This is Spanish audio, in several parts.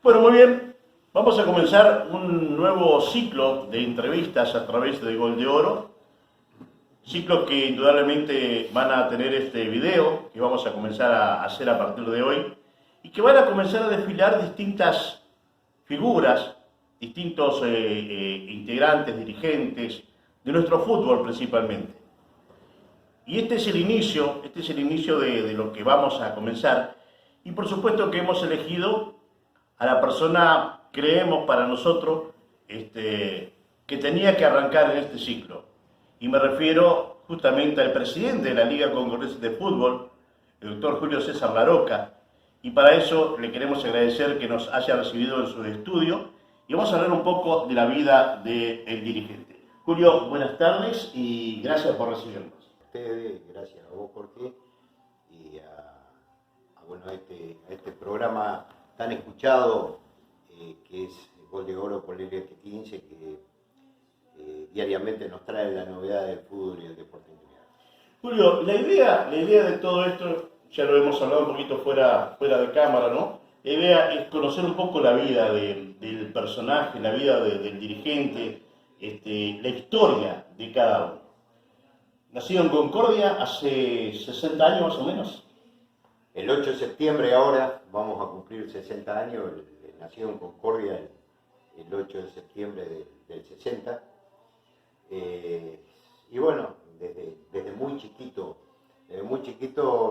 Bueno, muy bien. Vamos a comenzar un nuevo ciclo de entrevistas a través de Gol de Oro. Ciclos que indudablemente van a tener este video que vamos a comenzar a hacer a partir de hoy y que van a comenzar a desfilar distintas figuras, distintos integrantes, dirigentes de nuestro fútbol principalmente. Y este es el inicio de lo que vamos a comenzar. Y por supuesto que hemos elegido a la persona, creemos para nosotros, que tenía que arrancar en este ciclo. Y me refiero justamente al presidente de la Liga Congreso de Fútbol, el doctor Julio César Laroca. Y para eso le queremos agradecer que nos haya recibido en su estudio y vamos a hablar un poco de la vida del dirigente. Julio, buenas tardes y gracias por recibirnos. Ustedes, gracias a vos, Jorge, y a este programa tan escuchado que es Gol de Oro por el LT15, que diariamente nos trae la novedad del fútbol y el deporte integral. Julio, la idea de todo esto, ya lo hemos hablado un poquito fuera de cámara, ¿no? La idea es conocer un poco la vida del personaje, la vida del dirigente, la historia de cada uno. Nacido en Concordia hace 60 años más o menos. El 8 de septiembre ahora vamos a cumplir 60 años, nació en Concordia el 8 de septiembre del 60. Y bueno, desde muy chiquito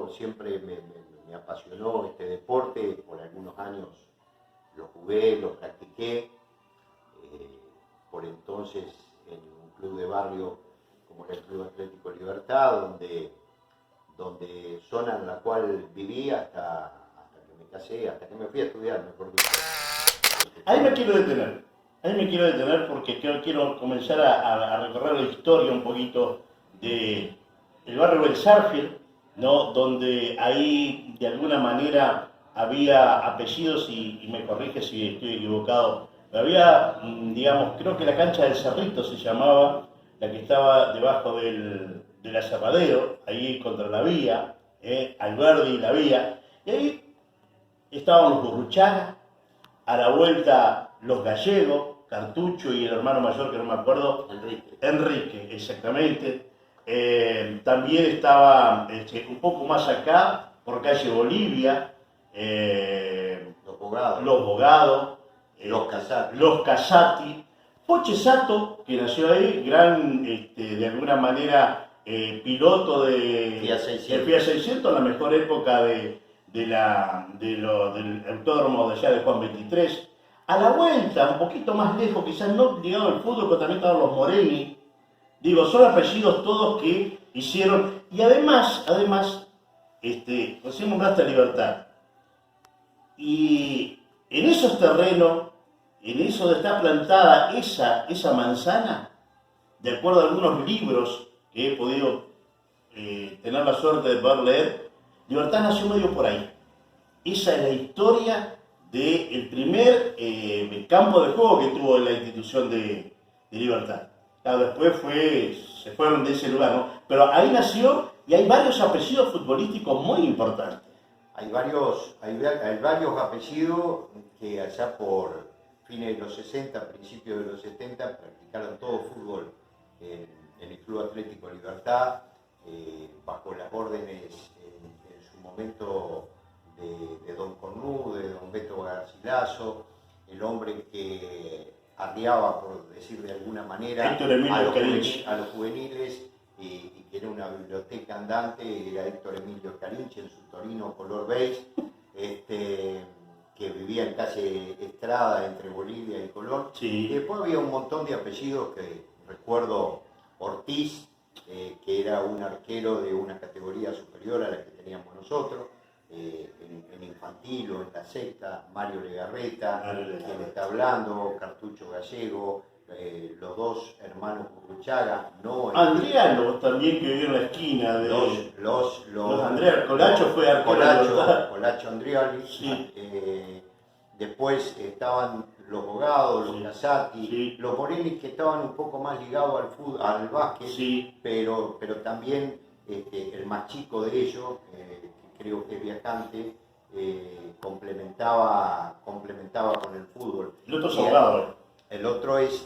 siempre me apasionó este deporte. Por algunos años lo jugué, lo practiqué. Por entonces en un club de barrio como era el Club Atlético Libertad, donde zona en la cual viví hasta que me casé, hasta que me fui a estudiar, mejor dicho. Ahí me quiero detener porque quiero comenzar a recorrer la historia un poquito del barrio del Sarfield, ¿no? Donde ahí de alguna manera había apellidos, y me corrige si estoy equivocado, pero había, digamos, creo que la cancha del Cerrito se llamaba, la que estaba debajo del aserradero, ahí contra la vía, Alberdi y la vía, y ahí estaban los Burruchaga, a la vuelta los Gallegos, Cartucho y el hermano mayor que no me acuerdo, Enrique, exactamente. También estaba un poco más acá, por calle Bolivia, los Bogados, los Casati, Poche Sato, que nació ahí, gran, de alguna manera, piloto de FIA 600, la mejor época del autódromo de allá de Juan 23. A la vuelta, un poquito más lejos, quizás no llegado al fútbol, pero también estaban los Moreni. Digo, son apellidos todos que hicieron. Y además, recién nombraste a Libertad. Y en esos terrenos, en eso donde está plantada esa manzana, de acuerdo a algunos libros que he podido tener la suerte de poder leer, Libertad nació medio por ahí. Esa es la historia del primer campo de juego que tuvo la institución de Libertad. Claro, después se fueron de ese lugar, ¿no? Pero ahí nació y hay varios apellidos futbolísticos muy importantes. Hay varios apellidos que allá por fines de los 60, principios de los 70, practicaron todo fútbol en el Club Atlético Libertad, bajo las órdenes en su momento de don Cornú, de don Beto Garcilaso, el hombre que arriaba, por decir de alguna manera, a los juveniles, y que era una biblioteca andante, era Héctor Emilio Carinche en su Torino color beige, que vivía en calle Estrada entre Bolivia y Colón. Sí. Y después había un montón de apellidos que recuerdo: Ortiz, que era un arquero de una categoría superior a la que teníamos nosotros, en infantil o en la sexta, Mario Legarreta, quien está hablando, Cartucho Gallego, los dos hermanos Burruchaga, no Adriano también, que vivió en la esquina de los Andrea. Colacho fue arquero. Colacho Andrioli. Sí. Después estaban los Bogados, los Casati, sí. Los Morelli, que estaban un poco más ligados al fútbol, al básquet, sí. pero también el más chico de ellos, que creo que es viajante, complementaba con el fútbol. El otro es abogado. El otro es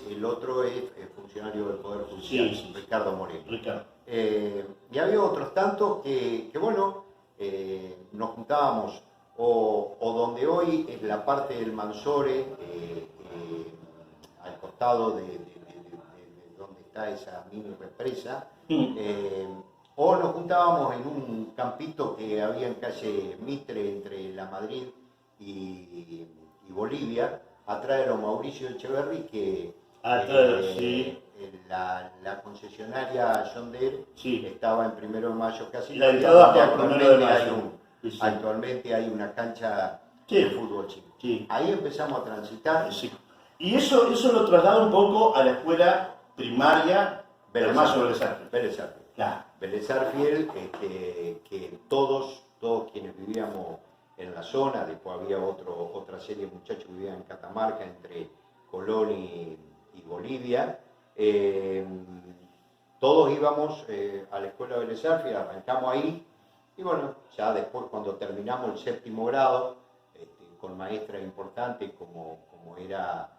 funcionario del Poder Judicial, Sí, sí, Ricardo Moreno. Ricardo. Y había otros tantos que bueno, nos juntábamos o donde hoy es la parte del Mansore, al costado de donde está esa mini represa, o nos juntábamos en un campito que había en calle Mitre entre La Madrid y Bolivia, atrás de los Mauricio Echeverry, que Sí. la concesionaria John Deere Sí. estaba en 1 de Mayo casi. La entrada por 1 de Mayo. Sí. Actualmente hay una cancha Sí. de fútbol chico. Sí. Ahí empezamos a transitar. Sí. Y eso lo traslada un poco a la escuela primaria del Mazo Vélez Arfiel. Claro. Vélez Arfiel, que todos quienes vivíamos en la zona, después había otra serie de muchachos que vivían en Catamarca, entre Colón y Bolivia, todos íbamos a la escuela Vélez Arfiel, arrancamos ahí, y bueno, ya después cuando terminamos el 7º grado, con maestras importantes como era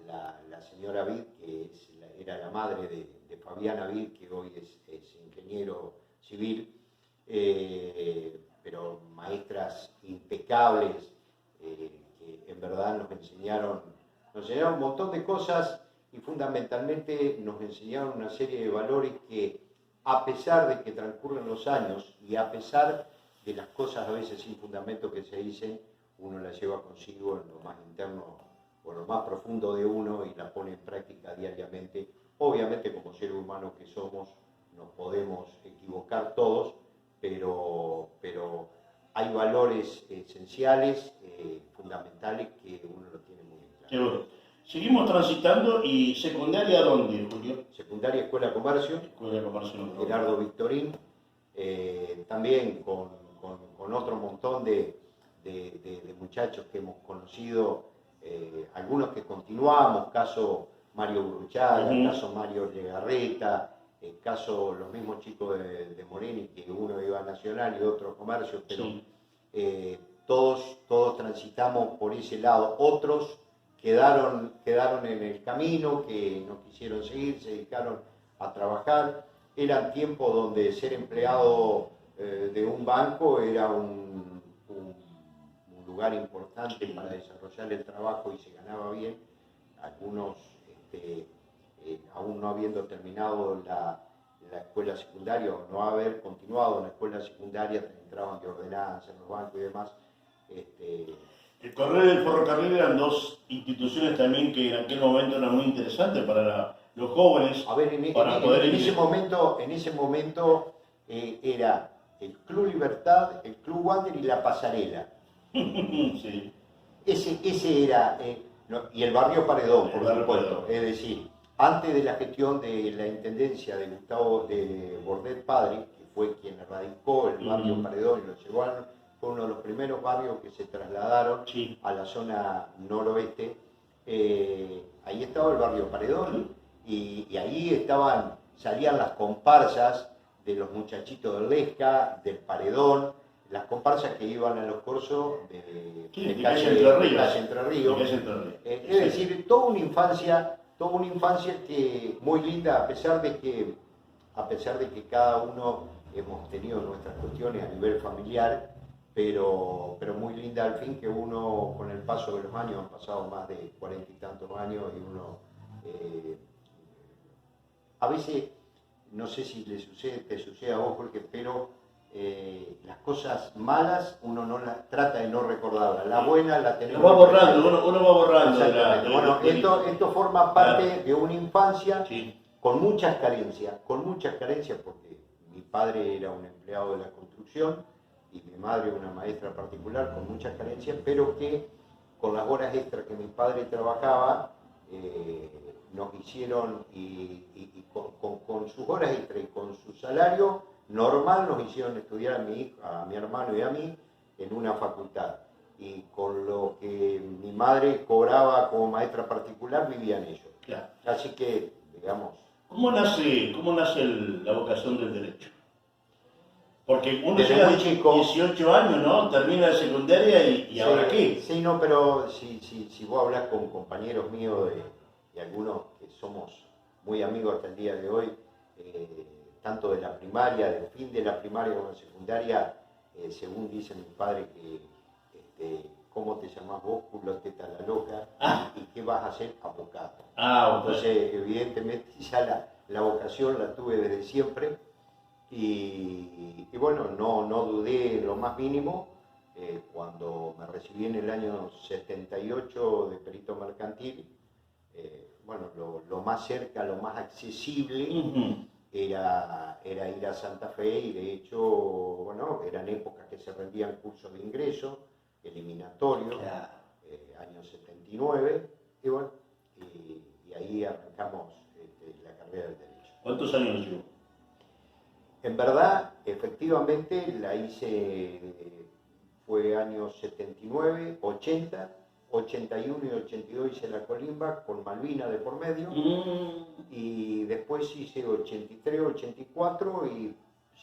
la señora Vid, que era la madre de Fabiana Vid, que hoy es ingeniero civil, pero maestras impecables, que en verdad nos enseñaron un montón de cosas y fundamentalmente nos enseñaron una serie de valores que, a pesar de que transcurren los años y a pesar de las cosas a veces sin fundamento que se dicen, uno las lleva consigo en lo más interno o en lo más profundo de uno y las pone en práctica diariamente. Obviamente, como seres humanos que somos, nos podemos equivocar todos, pero hay valores esenciales, fundamentales, que uno lo tiene muy claro. Seguimos transitando. ¿Y secundaria dónde, Julio? Secundaria Escuela Comercio, Escuela de Comercio. Gerardo Victorín, también con otro montón de muchachos que hemos conocido, algunos que continuamos, caso Mario Bruchaga, caso Mario Legarreta, caso los mismos chicos de Moreni, que uno iba a Nacional y otro a Comercio, pero sí. Todos transitamos por ese lado. Otros quedaron en el camino, que no quisieron seguir, se dedicaron a trabajar. Eran tiempos donde ser empleado de un banco era un lugar importante para desarrollar el trabajo y se ganaba bien. Algunos, aún no habiendo terminado la escuela secundaria o no haber continuado en la escuela secundaria, entraban de ordenanza en los bancos y demás. El correo y el ferrocarril eran dos instituciones también que en aquel momento eran muy interesantes para los jóvenes. A ver, en ese momento era el Club Libertad, el Club Wander y la Pasarela. Sí. Ese era, y el barrio Paredón, por supuesto. Es decir, antes de la gestión de la intendencia de Gustavo de Bordet Padre, que fue quien erradicó el barrio Paredón y lo llevó fue uno de los primeros barrios que se trasladaron a la zona noroeste. Ahí estaba el barrio Paredón y ahí salían las comparsas de los muchachitos del Lesca, del Paredón, las comparsas que iban a los corsos de calle Entre Ríos. Es decir, toda una infancia que muy linda, a pesar de que cada uno hemos tenido nuestras cuestiones a nivel familiar, pero muy linda al fin, que uno, con el paso de los años, han pasado más de 40 y tantos años, y uno a veces, no sé si te sucede a vos, Jorge, pero las cosas malas uno trata de no recordarlas, la buena la tenemos. Uno va borrando. Bueno, esto forma parte de una infancia con muchas carencias, porque mi padre era un empleado de la construcción y mi madre una maestra particular con muchas carencias, pero que con las horas extras que mi padre trabajaba, nos hicieron, y con sus horas extras y con su salario normal, nos hicieron estudiar a mi hermano y a mí en una facultad. Y con lo que mi madre cobraba como maestra particular, vivían ellos. Claro. Así que, digamos... ¿Cómo nace la vocación del derecho? Porque uno Desde llega muy a chico. 18 años, ¿no? Termina la secundaria y Sí, ¿ahora qué? sí, no, pero si vos hablas con compañeros míos y algunos que somos muy amigos hasta el día de hoy, tanto de la primaria, del fin de la primaria como de la secundaria, según dice mi padre que, ¿cómo te llamás vos? Culo teta la loca, y qué vas a hacer? Abogado. Ah, ok. Entonces, evidentemente ya la vocación la tuve desde siempre y bueno, no dudé en lo más mínimo. Cuando me recibí en el año 78 de perito mercantil, bueno, lo más cerca, lo más accesible Ujú. era ir a Santa Fe y de hecho, bueno, eran épocas que se rendían cursos de ingreso, eliminatorios, Claro. año 79, y bueno, y ahí arrancamos la carrera del derecho. ¿Cuántos años llevo? En verdad, efectivamente, la hice, fue años 79, 80, 81 y 82 hice la colimba con Malvina de por medio, y después hice 83, 84 y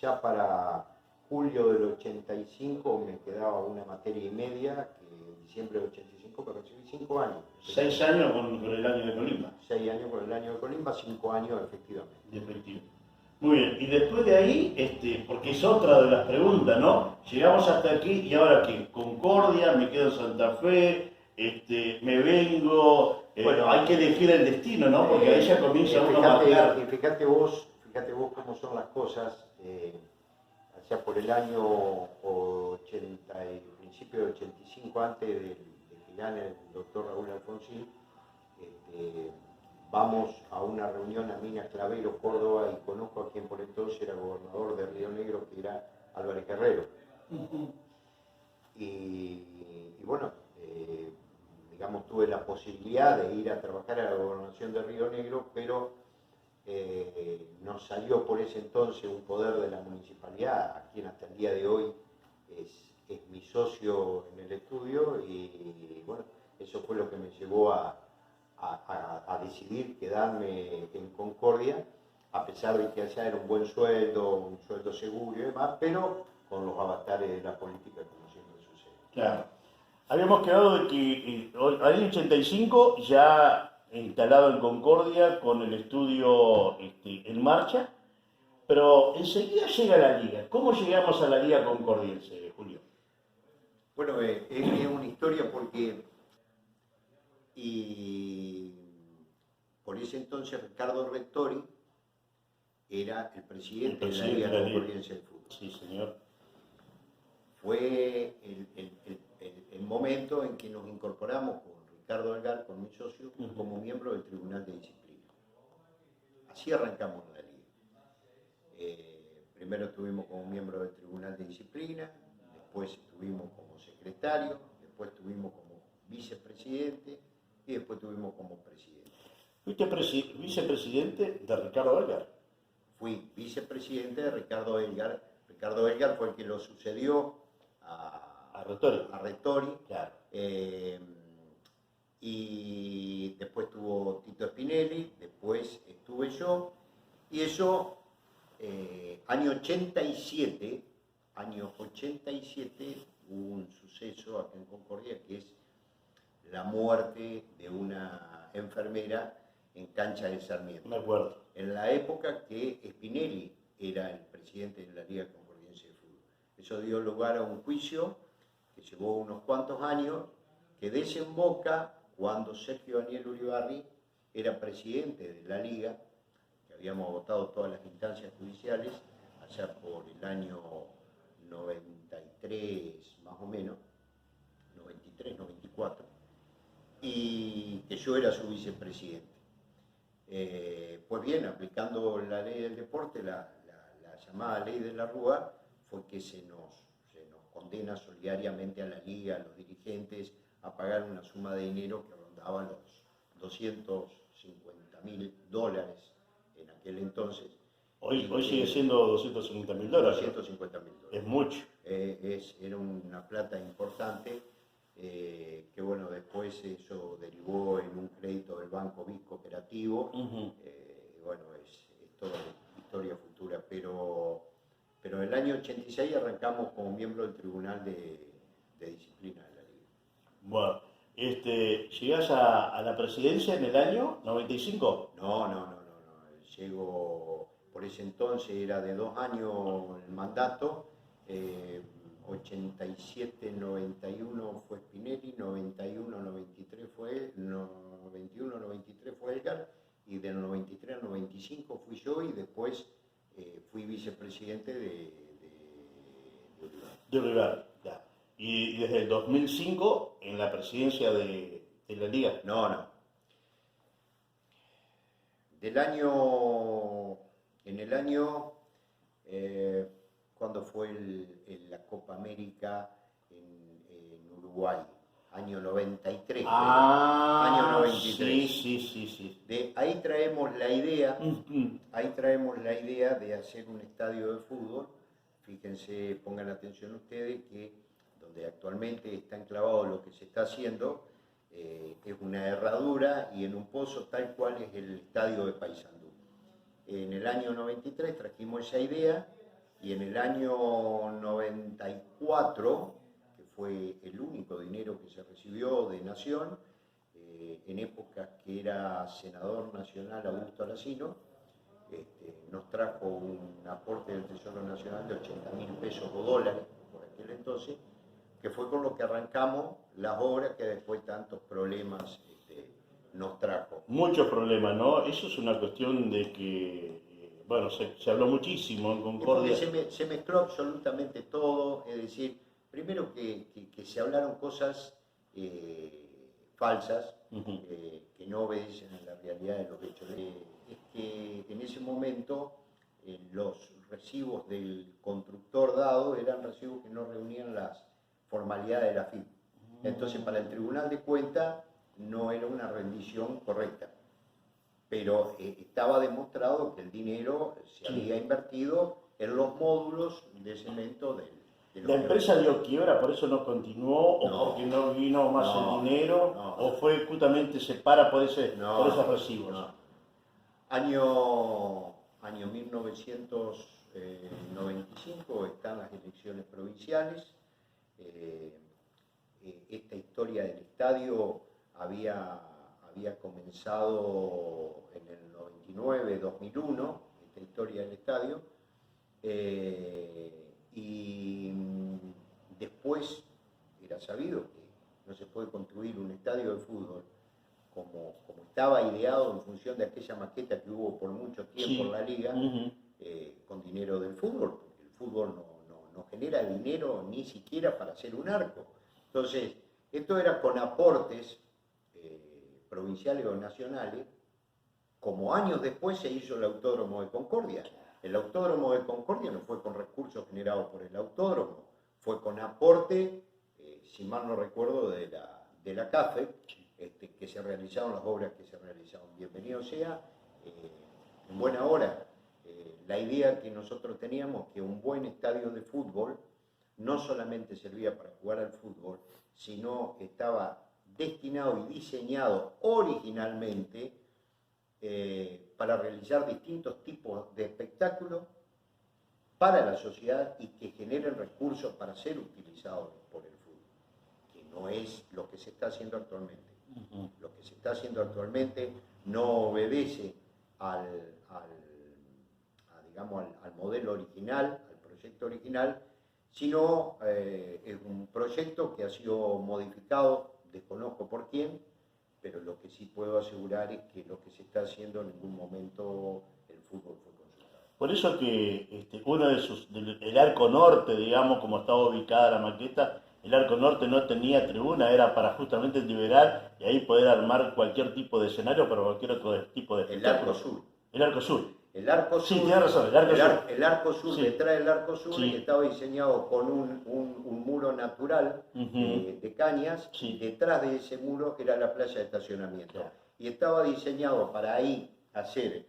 ya para julio del 85 me quedaba una materia y media, que en diciembre del 85 me recibí 5 años. 6 años con el año de Colimba. 6 años con el año de colimba, 5 años efectivamente. De efectivo. Muy bien, y después de ahí, porque es otra de las preguntas, ¿no? Llegamos hasta aquí y ahora qué, Concordia, me quedo en Santa Fe, me vengo, Bueno, hay que elegir el destino, ¿no? Porque ahí ya comienza uno a marcar. Fíjate vos cómo son las cosas. Allá por el año 80, principio de 85, antes de que gane el doctor Raúl Alfonsín, vamos a una reunión a Minas Clavero, Córdoba, y conozco a quien por entonces era gobernador de Río Negro, que era Álvarez Guerrero. Y bueno, digamos, tuve la posibilidad de ir a trabajar a la gobernación de Río Negro, pero nos salió por ese entonces un poder de la municipalidad, a quien hasta el día de hoy es mi socio en el estudio, y bueno, eso fue lo que me llevó a decidir quedarme en Concordia, a pesar de que allá era un buen sueldo, un sueldo seguro y demás, pero con los avatares de la política, como siempre sucede. Claro. Habíamos quedado de que al año 85 ya instalado en Concordia con el estudio en marcha, pero enseguida llega la liga. ¿Cómo llegamos a la liga concordiense, Julio? Bueno, es una historia porque por ese entonces Ricardo Rettori era el presidente de la Liga Concordiense del Fútbol. Sí, señor. Fue el momento en que nos incorporamos con Ricardo Algar, con mi socio, como miembro del Tribunal de Disciplina. Así arrancamos la liga. Primero estuvimos como miembro del Tribunal de Disciplina, después estuvimos como secretario, después estuvimos como vicepresidente y después estuvimos como presidente. ¿Fuiste vicepresidente de Ricardo Algar? Fui vicepresidente de Ricardo Elgar. Ricardo Elgar fue el que lo sucedió a Rettori. Claro. Y después estuvo Tito Spinelli, después estuve yo, y eso, año 87, hubo un suceso acá en Concordia, que es la muerte de una enfermera en Cancha de Sarmiento. Me acuerdo. En la época que Spinelli era el presidente de la Liga Concordiense de Fútbol. Eso dio lugar a un juicio que llevó unos cuantos años, que desemboca cuando Sergio Daniel Uribarri era presidente de la Liga, que habíamos agotado todas las instancias judiciales, allá por el año 93 más o menos, 93, 94, y que yo era su vicepresidente. Pues bien, aplicando la ley del deporte, la llamada ley de la Rúa, fue que se nos condena solidariamente a la liga, a los dirigentes, a pagar una suma de dinero que rondaba los $250.000 en aquel entonces. Hoy sigue siendo $250.000. $250.000. Es mucho. Era una plata importante, que bueno, después eso derivó en un crédito del Banco BIS Cooperativo. Bueno, es toda historia futura, pero Pero en el año 86 arrancamos como miembro del Tribunal de Disciplina de la Liga. Bueno, ¿llegás a la presidencia en el año 95? No. Llego, por ese entonces era de 2 años el mandato, 87-91 fue Spinelli, 91-93 fue, 91-93 fue Edgar, y del 93 al 95 fui yo, y después fui vicepresidente de Olivar. De Olivar, ya. Y desde el 2005 en la presidencia de la Liga. No. En el año, ¿cuándo fue la Copa América en Uruguay? Año 93. Año 93. Sí. Ahí traemos la idea, de hacer un estadio de fútbol. Fíjense, pongan atención ustedes que donde actualmente está enclavado lo que se está haciendo, es una herradura y en un pozo tal cual es el estadio de Paysandú. En el año 93 trajimos esa idea, y en el año 94, que fue el único dinero que se recibió de Nación, en épocas que era senador nacional Augusto Alsina, nos trajo un aporte del Tesoro Nacional de 80.000 pesos o dólares por aquel entonces, que fue con lo que arrancamos las obras que después tantos problemas nos trajo. Muchos problemas, ¿no? Eso es una cuestión de que, bueno, se habló muchísimo en Concordia. Se mezcló absolutamente todo, es decir, primero que se hablaron cosas falsas, que no obedecen a la realidad de los hechos. Es que en ese momento los recibos del constructor dado eran recibos que no reunían las formalidades de la FIP. Entonces, para el Tribunal de Cuentas no era una rendición correcta, pero estaba demostrado que el dinero se había invertido en los módulos de cemento de ¿La empresa dio quiebra, por eso no continuó, o porque no vino más el dinero, o fue justamente se para por esos recibos? Año 1995 están las elecciones provinciales. Esta historia del estadio había comenzado en el 99-2001, esta historia del estadio, y después era sabido que no se puede construir un estadio de fútbol como estaba ideado en función de aquella maqueta que hubo por mucho tiempo en la liga, con dinero del fútbol, porque el fútbol no genera dinero ni siquiera para hacer un arco. Entonces, esto era con aportes provinciales o nacionales, como años después se hizo el Autódromo de Concordia. El Autódromo de Concordia no fue con recursos generados por el autódromo, fue con aporte, si mal no recuerdo, de la CAFE, que se realizaron las obras que se realizaron. Bienvenido sea, en buena hora. La idea que nosotros teníamos, que un buen estadio de fútbol no solamente servía para jugar al fútbol, sino estaba destinado y diseñado originalmente para realizar distintos tipos de espectáculos para la sociedad y que generen recursos para ser utilizados por el fútbol, que no es lo que se está haciendo actualmente. Lo que se está haciendo actualmente no obedece al modelo original, al proyecto original, sino es un proyecto que ha sido modificado, desconozco por quién, pero lo que sí puedo asegurar es que lo que se está haciendo en ningún momento el fútbol fue consultado. Por eso que uno el arco norte, digamos, como estaba ubicada la maqueta, el arco norte no tenía tribuna, era para justamente liberar y ahí poder armar cualquier tipo de escenario para cualquier otro tipo de espectáculo. El arco sur. El arco sur. El arco sur. Sí, tiene razón, el arco sur. El arco sur, sí. Detrás del arco sur, sí. que estaba diseñado con un muro natural de cañas, y detrás de ese muro era la playa de estacionamiento. Claro. Y estaba diseñado para ahí hacer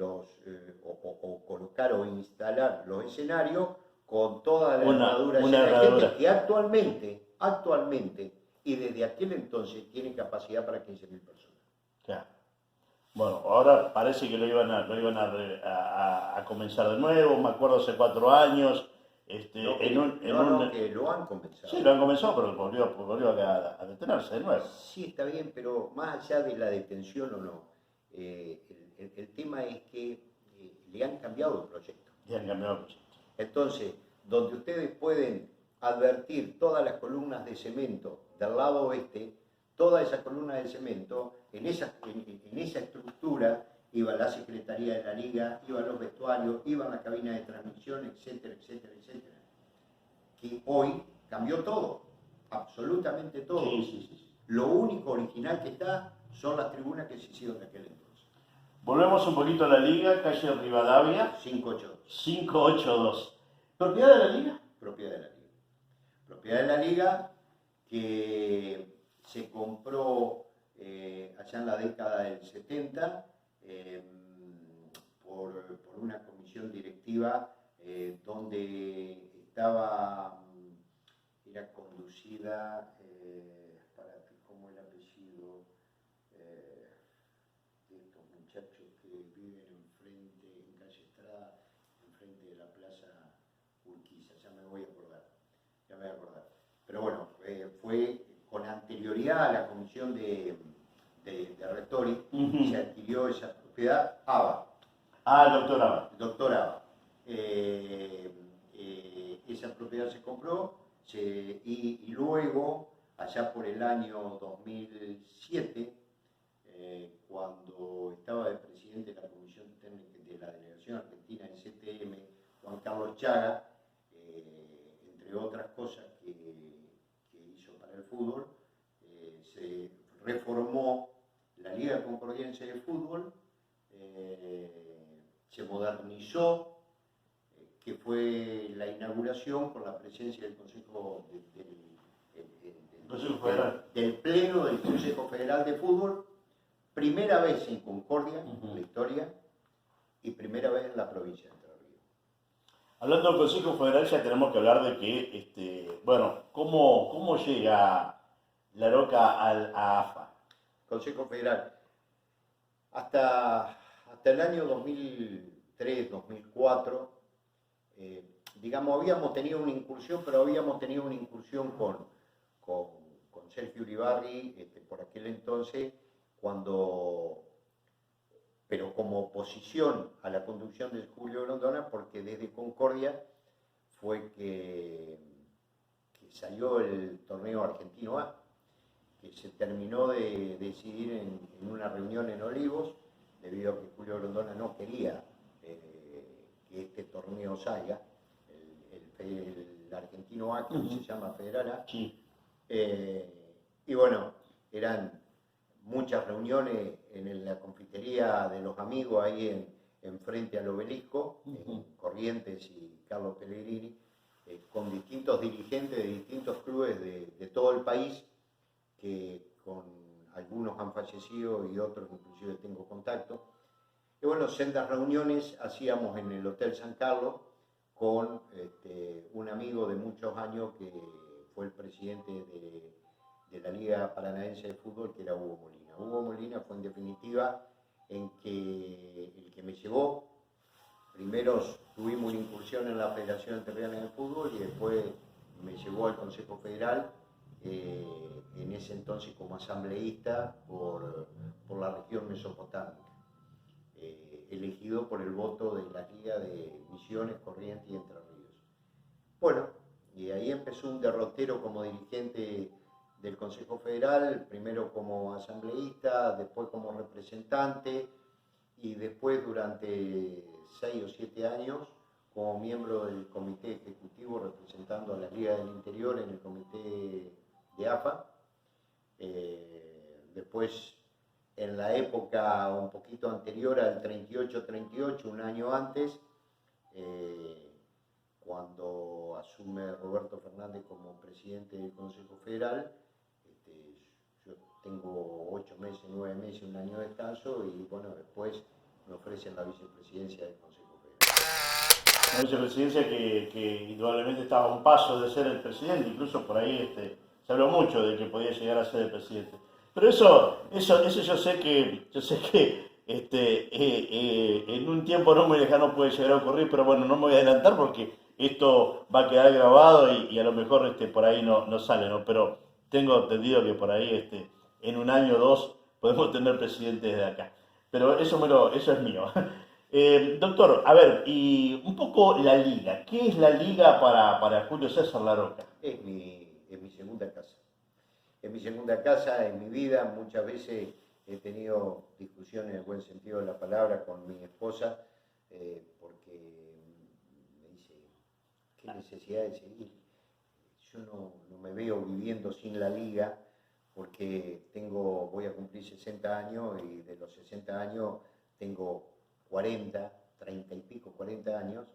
o colocar o instalar los escenarios con toda la herradura de gente que actualmente y desde aquel entonces tiene capacidad para 15.000 personas. Claro. Bueno, ahora parece que lo iban a comenzar de nuevo. Me acuerdo hace 4 años. No, que lo han comenzado. Sí, lo han comenzado, pero volvió a detenerse de nuevo. Sí, está bien, pero más allá de la detención o no, el tema es que le han cambiado el proyecto. Y han cambiado el proyecto. Entonces, donde ustedes pueden advertir todas las columnas de cemento del lado oeste, todas esas columnas de cemento, en esa estructura iba la Secretaría de la Liga, iban los vestuarios, iban la cabina de transmisión, etcétera, etcétera, etcétera. Que hoy cambió todo, absolutamente todo. Sí. Lo único original que está son las tribunas que se hicieron de aquel entonces. Volvemos un poquito a la Liga, calle Rivadavia. 582. 582. ¿Propiedad de la Liga? Propiedad de la Liga. Propiedad de la Liga que se compró allá en la década del 70 por una comisión directiva donde era conducida, ¿cómo el apellido? De estos muchachos que viven enfrente, en calle Estrada, enfrente de la plaza Urquiza, ya me voy a acordar. Pero bueno, fue con anterioridad a la comisión de Rectori, se adquirió esa propiedad, ABA. Ah, el doctor Aba. El doctor Aba. Esa propiedad se compró y luego, allá por el año 2007, cuando estaba de presidente de la Comisión Técnica de la Delegación Argentina en CTM, Juan Carlos Chaga, entre otras cosas que hizo para el fútbol, se reformó la Liga Concordiense de Fútbol, se modernizó, que fue la inauguración con la presencia del Consejo del Pleno del Consejo Federal de Fútbol, primera vez en Concordia, en la historia, y primera vez en la provincia de Entre Ríos. Hablando del Consejo Federal, ya tenemos que hablar de que, ¿cómo llega La Roca a AFA? Consejo Federal. Hasta el año 2003-2004, habíamos tenido una incursión, pero habíamos tenido una incursión con Sergio Uribarri, por aquel entonces, pero como oposición a la conducción de Julio Grondona, porque desde Concordia fue que salió el torneo argentino A, que se terminó de decidir en una reunión en Olivos, debido a que Julio Grondona no quería que este torneo salga, el argentino A, que se llama Federal A. Sí. Y bueno, eran muchas reuniones en la confitería de los amigos ahí en frente al obelisco, Corrientes y Carlos Pellegrini, con distintos dirigentes de distintos clubes de todo el país, que con algunos han fallecido y otros inclusive tengo contacto. Y bueno, sendas reuniones hacíamos en el Hotel San Carlos con un amigo de muchos años que fue el presidente de la Liga Paranaense de Fútbol, que era Hugo Molina. Hugo Molina fue en definitiva el que me llevó. Primero tuvimos una incursión en la Federación Entrerriana de Fútbol y después me llevó al Consejo Federal, en ese entonces como asambleísta por la región mesopotámica, elegido por el voto de la Liga de Misiones, Corrientes y Entre Ríos. Bueno, y ahí empezó un derrotero como dirigente del Consejo Federal, primero como asambleísta, después como representante y después durante 6 o 7 años como miembro del comité ejecutivo representando a la Liga del Interior en el comité de AFA. Después, en la época un poquito anterior al 38-38, un año antes, cuando asume Roberto Fernández como presidente del Consejo Federal, yo tengo 8 meses, 9 meses, un año de descanso y bueno, después me ofrecen la vicepresidencia del Consejo Federal. Una vicepresidencia que indudablemente estaba a un paso de ser el presidente, incluso por ahí se habló mucho de que podía llegar a ser el presidente. Pero eso yo sé que en un tiempo no muy lejano puede llegar a ocurrir, pero bueno, no me voy a adelantar porque esto va a quedar grabado y a lo mejor por ahí no sale, ¿no? Pero tengo entendido que por ahí en un año o dos podemos tener presidentes de acá. Pero eso es mío. Doctor, a ver, y un poco la liga. ¿Qué es la liga para Julio César Larroca? Es mi segunda casa. Es mi segunda casa en mi vida. Muchas veces he tenido discusiones en el buen sentido de la palabra con mi esposa, porque me dice, ¿qué necesidad de seguir? Yo no me veo viviendo sin la liga, porque voy a cumplir 60 años y de los 60 años tengo 40, 30 y pico, 40 años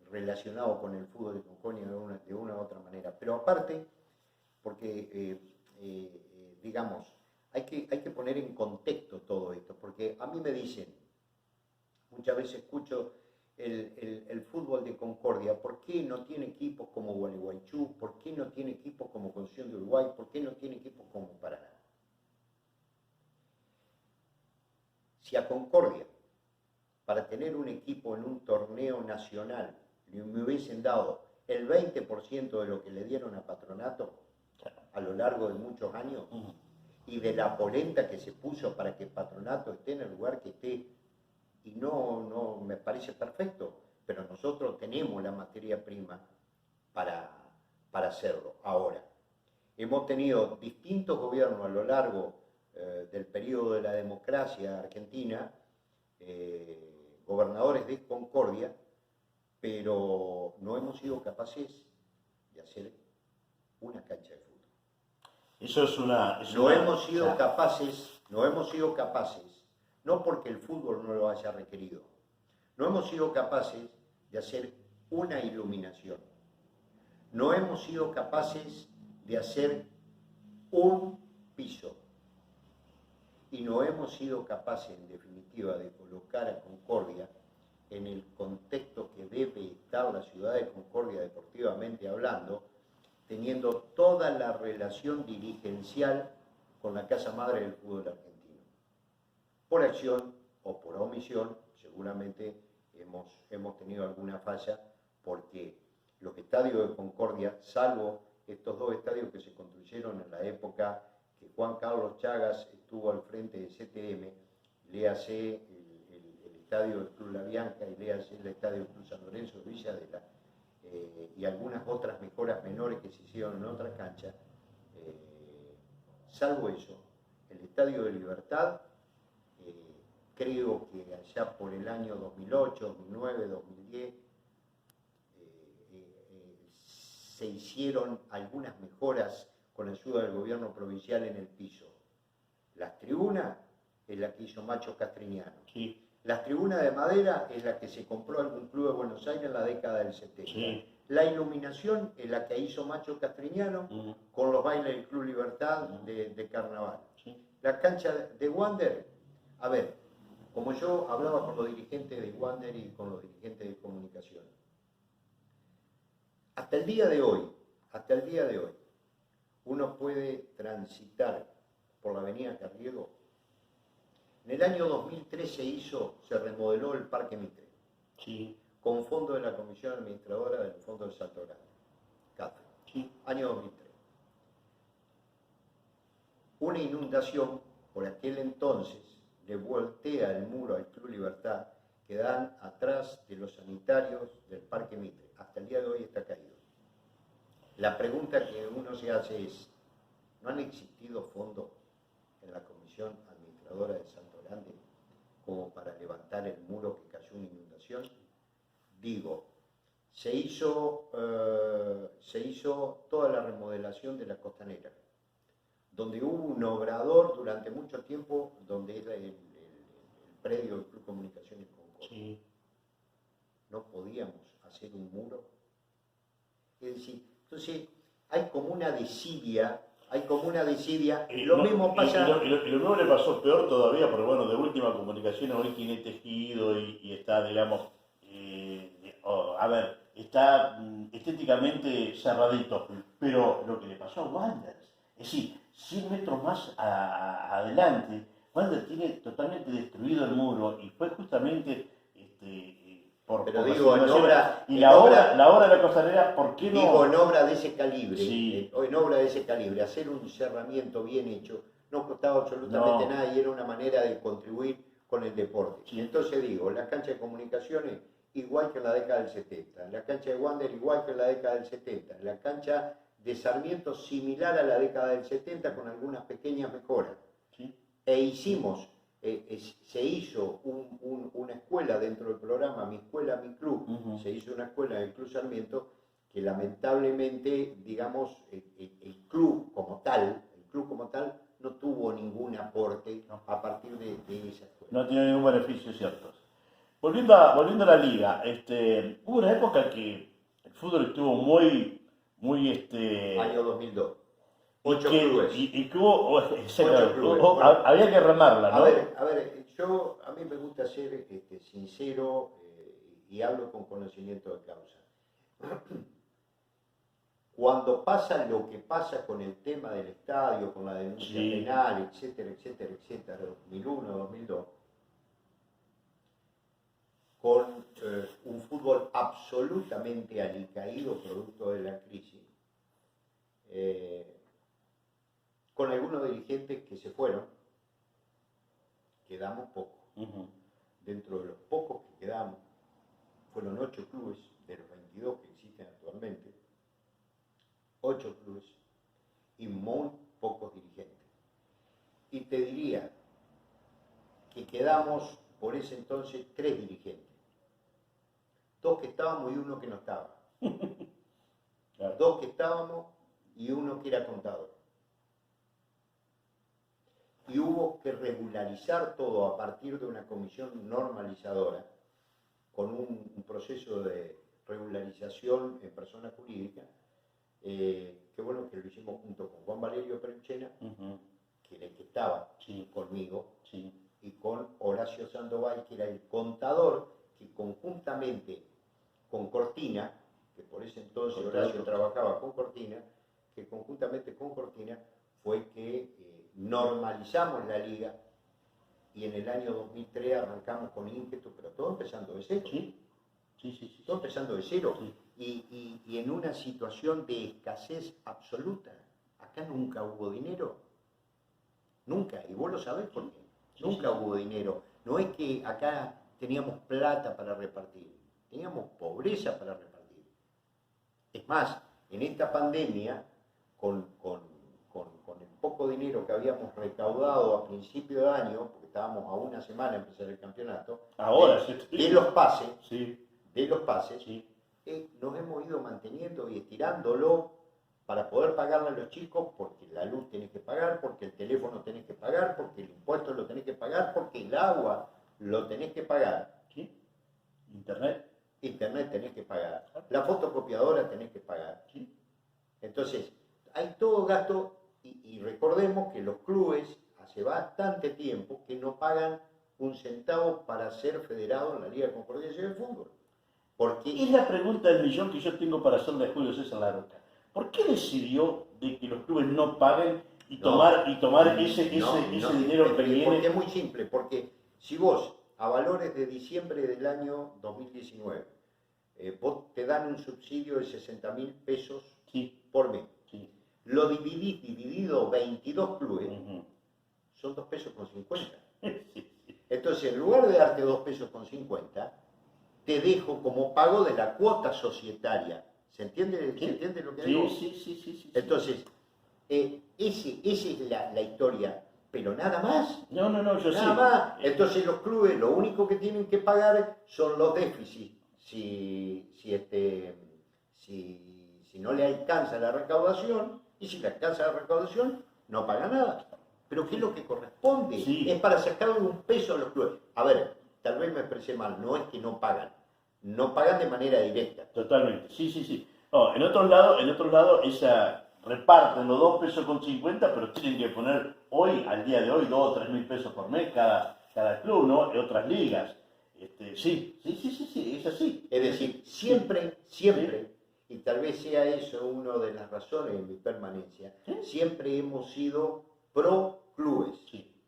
relacionado con el fútbol de Concordia de una u otra manera. Pero aparte, porque digamos, hay que poner en contexto todo esto, porque a mí me dicen, muchas veces escucho el fútbol de Concordia, ¿por qué no tiene equipos como Gualeguaychú? ¿Por qué no tiene equipos como Concepción de Uruguay? ¿Por qué no tiene equipos como Paraná? Si a Concordia, para tener un equipo en un torneo nacional, me hubiesen dado el 20% de lo que le dieron a Patronato a lo largo de muchos años, y de la polenta que se puso para que Patronato esté en el lugar que esté, y no me parece perfecto, pero nosotros tenemos la materia prima para hacerlo. Ahora, hemos tenido distintos gobiernos a lo largo del periodo de la democracia argentina, gobernadores de Concordia, pero no hemos sido capaces de hacer una cancha de fútbol. Eso es una... No hemos sido capaces, no porque el fútbol no lo haya requerido, no hemos sido capaces de hacer una iluminación, no hemos sido capaces de hacer un piso, y no hemos sido capaces, en definitiva, de colocar a Concordia en el contexto que debe estar la ciudad de Concordia deportivamente hablando, teniendo toda la relación dirigencial con la casa madre del fútbol argentino. Por acción o por omisión, seguramente hemos tenido alguna falla, porque los estadios de Concordia, salvo estos dos estadios que se construyeron en la época que Juan Carlos Chagas estuvo al frente de CTM, léase el estadio del Club La Bianca y léase el estadio del Club San Lorenzo de Villadela, y algunas otras mejoras menores que se hicieron en otra cancha, salvo eso, el Estadio de Libertad, creo que allá por el año 2008, 2009, 2010, se hicieron algunas mejoras con ayuda del gobierno provincial en el piso. Las tribunas es la que hizo Macho Castriñano. Sí. Las tribunas de madera es la que se compró algún club de Buenos Aires en la década del 70. Sí. La iluminación es la que hizo Macho Castriñano con los bailes del Club Libertad de carnaval. Sí. La cancha de Wander, a ver, como yo hablaba con los dirigentes de Wander y con los dirigentes de comunicación, hasta el día de hoy, uno puede transitar por la avenida Carriego. En el año 2003 se remodeló el Parque Mitre, Sí. con fondo de la Comisión Administradora del Fondo de Salto Grande, CAFE, Sí. año 2003. Una inundación por aquel entonces le voltea el muro al Club Libertad, que dan atrás de los sanitarios del Parque Mitre. Hasta el día de hoy está caído. La pregunta que uno se hace es, ¿no han existido fondos en la Comisión Administradora de Salto Grande como para levantar el muro que cayó en inundación? Digo, se hizo toda la remodelación de la costanera, donde hubo un obrador durante mucho tiempo, donde era el predio del Club Comunicaciones Concordia. Sí. No podíamos hacer un muro. Es decir, entonces hay como una desidia, lo mismo pasa... Y lo nuevo le pasó peor todavía, porque bueno, de última comunicación hoy tiene tejido y está, digamos, está estéticamente cerradito, pero lo que le pasó a Wanderers, es decir, 100 metros más adelante, Wander tiene totalmente destruido el muro y fue justamente Pero por la digo, en situación. obra, Y en la obra, obra de la costanera, ¿por qué no? digo, en obra de ese calibre, Sí. en obra de ese calibre, hacer un cerramiento bien hecho no costaba absolutamente No. nada y era una manera de contribuir con el deporte. Sí. Entonces digo, la cancha de comunicaciones igual que en la década del 70, la cancha de Wander igual que en la década del 70, la cancha de Sarmiento similar a la década del 70 con algunas pequeñas mejoras. Sí. E hicimos, se hizo una escuela dentro del programa Mi Escuela, Mi Club, se hizo una escuela en el Club Sarmiento que lamentablemente, digamos, el club como tal no tuvo ningún aporte a partir de esa escuela. No tiene ningún beneficio, cierto. Volviendo a la liga, hubo una época que el fútbol estuvo muy Año 2002. y 8 que, clubes. y que hubo, 8 clubes. Bueno, había que remarla, ¿no? A ver, a mí me gusta ser sincero y hablo con conocimiento de causa. Cuando pasa lo que pasa con el tema del estadio, con la denuncia Sí. penal, etcétera, etcétera, etcétera, 2001, 2002, con un fútbol absolutamente alicaído producto de la crisis, con algunos dirigentes que se fueron, quedamos pocos. Dentro de los pocos que quedamos, fueron 8 clubes de los 22 que existen actualmente, 8 clubes y muy pocos dirigentes. Y te diría que quedamos por ese entonces 3 dirigentes. 2 que estábamos y 1 que no estaba. Claro. 2 que estábamos y 1 que era contador. Y hubo que regularizar todo a partir de una comisión normalizadora, con un proceso de regularización en persona jurídica, que bueno que lo hicimos junto con Juan Valerio Peruchena, que era el que estaba conmigo, y con Horacio Sandoval, que era el contador, que conjuntamente con Cortina, que por ese entonces Horacio trabajaba con Cortina, que conjuntamente con Cortina fue que normalizamos la liga y en el año 2003 arrancamos con ímpetu, pero todo empezando de cero. Todo empezando de cero. Y en una situación de escasez absoluta. Acá nunca hubo dinero. Nunca. Y vos lo sabés por qué. Nunca hubo dinero. No es que acá teníamos plata para repartir. Teníamos pobreza para repartir. Es más, en esta pandemia, con el poco dinero que habíamos recaudado a principio de año, porque estábamos a una semana de empezar el campeonato, de los pases, nos hemos ido manteniendo y estirándolo para poder pagarle a los chicos, porque la luz tenés que pagar, porque el teléfono tenés que pagar, porque el impuesto lo tenés que pagar, porque el agua lo tenés que pagar. Internet tenés que pagar. La fotocopiadora tenés que pagar. Entonces, hay todo gasto y recordemos que los clubes hace bastante tiempo que no pagan un centavo para ser federados en la Liga Concordiense de Fútbol. Porque Es la pregunta del millón que yo tengo para hacerle a Julio César Larroca. ¿Por qué decidió de que los clubes no paguen y tomar ese dinero que viene? Porque es muy simple, porque si vos a valores de diciembre del año 2019 vos te dan un subsidio de 60.000 pesos por mes, lo dividís dividido 22 clubes, son 2 pesos con 50. Entonces, en lugar de darte 2 pesos con 50, te dejo como pago de la cuota societaria. ¿Se entiende, ¿Se entiende lo que digo? Sí. Entonces, esa es la historia, pero nada más. No, yo nada más. Entonces los clubes lo único que tienen que pagar son los déficits. Si no le alcanza la recaudación, y si le alcanza la recaudación, no paga nada. Pero ¿qué es lo que corresponde? Es para sacarle un peso a los clubes. A ver, tal vez me expresé mal, no es que no pagan de manera directa. Totalmente, sí. No, en otros lados reparten los 2 pesos con 50, pero tienen que poner hoy, al día de hoy, 2 o 3 mil pesos por mes cada club, ¿no? En otras ligas. Sí, es así. Es decir, siempre, y tal vez sea eso una de las razones de mi permanencia, siempre hemos sido pro clubes.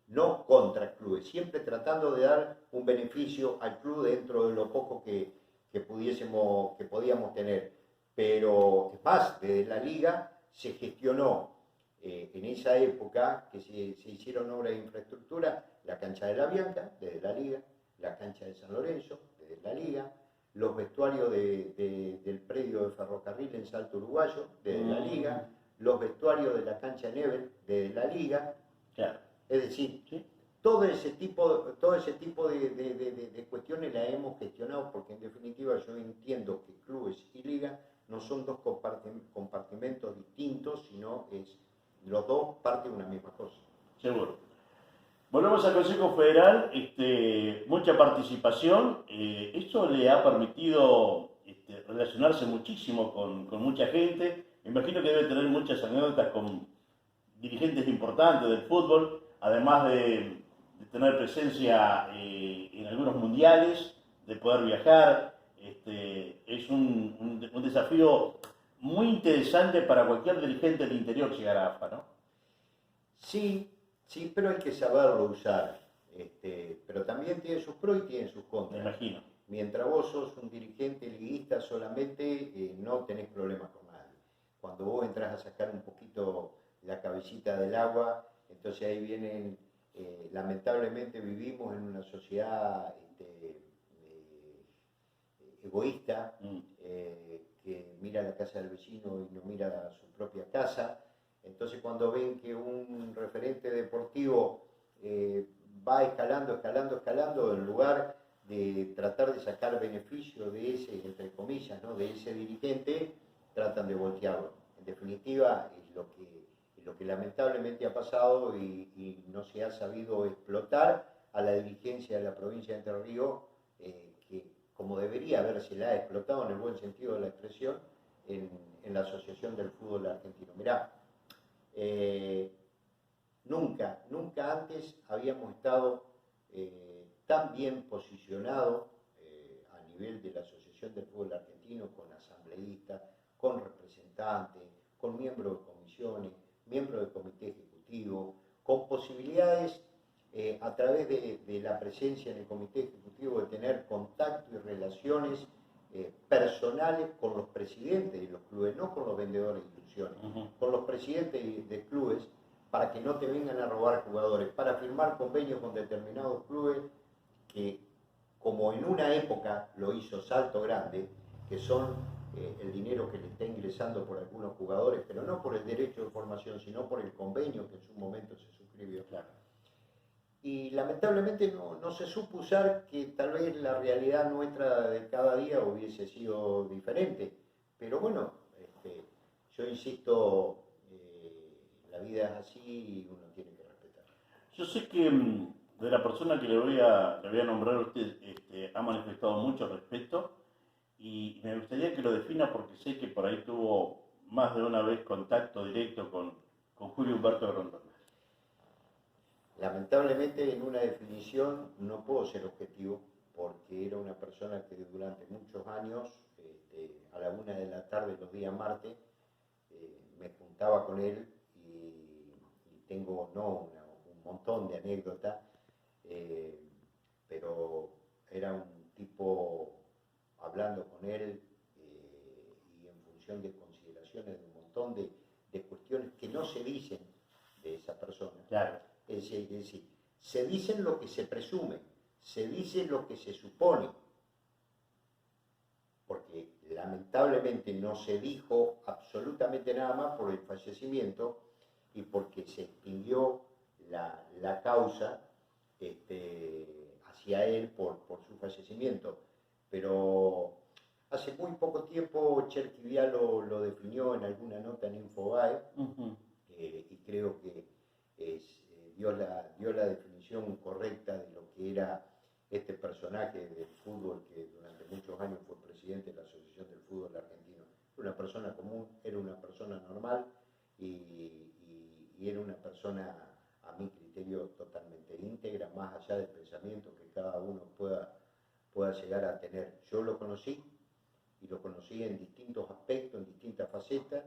no contra clubes, siempre tratando de dar un beneficio al club dentro de lo poco que podíamos tener. Pero es más, desde la liga se gestionó en esa época que se hicieron obras de infraestructura, la cancha de la Bianca, desde la liga, la cancha de San Lorenzo, desde la liga, los vestuarios del predio de ferrocarril en Salto Uruguayo, desde la liga, los vestuarios de la cancha Nebel, desde la liga. Claro. Es decir, ¿Sí? todo ese tipo de cuestiones las hemos gestionado porque en definitiva yo entiendo que clubes y liga no son dos compartimentos distintos, sino los dos parten de una misma cosa. Seguro. Volvemos al Consejo Federal, mucha participación. Esto le ha permitido relacionarse muchísimo con mucha gente. Me imagino que debe tener muchas anécdotas con dirigentes importantes del fútbol, además de tener presencia en algunos mundiales, de poder viajar. Es un desafío muy interesante para cualquier dirigente del interior llegar a AFA, ¿no? Sí, sí, pero hay que saberlo usar. Pero también tiene sus pros y tiene sus contras. Me imagino. Mientras vos sos un dirigente liguista solamente, no tenés problemas con nadie. Cuando vos entras a sacar un poquito la cabecita del agua, entonces ahí vienen, lamentablemente vivimos en una sociedad egoísta, que mira la casa del vecino y no mira su propia casa. Entonces cuando ven que un referente deportivo va escalando, en lugar de tratar de sacar beneficio de ese, entre comillas, ¿no?, de ese dirigente, tratan de voltearlo. En definitiva, es lo que lamentablemente ha pasado y no se ha sabido explotar a la dirigencia de la provincia de Entre Ríos, que como debería habérsela explotado en el buen sentido de la expresión en la Asociación del Fútbol Argentino. Mirá, nunca antes habíamos estado tan bien posicionados a nivel de la Asociación del Fútbol Argentino, con asambleístas, con representantes, con miembros de comisiones, miembros del comité ejecutivo, con posibilidades a través de la presencia en el comité ejecutivo de tener contacto y relaciones personales con los presidentes de los clubes, no con los vendedores de ilusiones, con los presidentes de clubes, para que no te vengan a robar jugadores, para firmar convenios con determinados clubes que, como en una época lo hizo Salto Grande, que son el dinero que le está ingresando por algunos jugadores, pero no por el derecho de formación, sino por el convenio que en su momento se suscribió. Claro. Y lamentablemente no se supo usar, que tal vez la realidad nuestra de cada día hubiese sido diferente. Pero bueno, yo insisto, la vida es así y uno tiene que respetar. Yo sé que de la persona que le voy a nombrar a usted ha manifestado mucho respeto y me gustaría que lo defina, porque sé que por ahí tuvo más de una vez contacto directo con Julio Humberto Grondona. Lamentablemente, en una definición no puedo ser objetivo, porque era una persona que durante muchos años, a la 1 de la tarde los días martes, me juntaba con él y tengo un montón de anécdotas, pero era un tipo, hablando con él y en función de consideraciones de un montón de cuestiones que no se dicen de esa persona. Claro. Es decir, se dicen lo que se presume, se dice lo que se supone, porque lamentablemente no se dijo absolutamente nada más por el fallecimiento y porque se extinguió la causa hacia él por su fallecimiento. Pero hace muy poco tiempo Cherky Vial lo definió en alguna nota en Infobae, y creo que dio la definición correcta de lo que era este personaje del fútbol, que durante muchos años fue presidente de la Asociación del Fútbol Argentino. Era una persona común, era una persona normal y era una persona, a mi criterio, totalmente íntegra, más allá del pensamiento que cada uno pueda llegar a tener. Yo lo conocí, y lo conocí en distintos aspectos, en distintas facetas.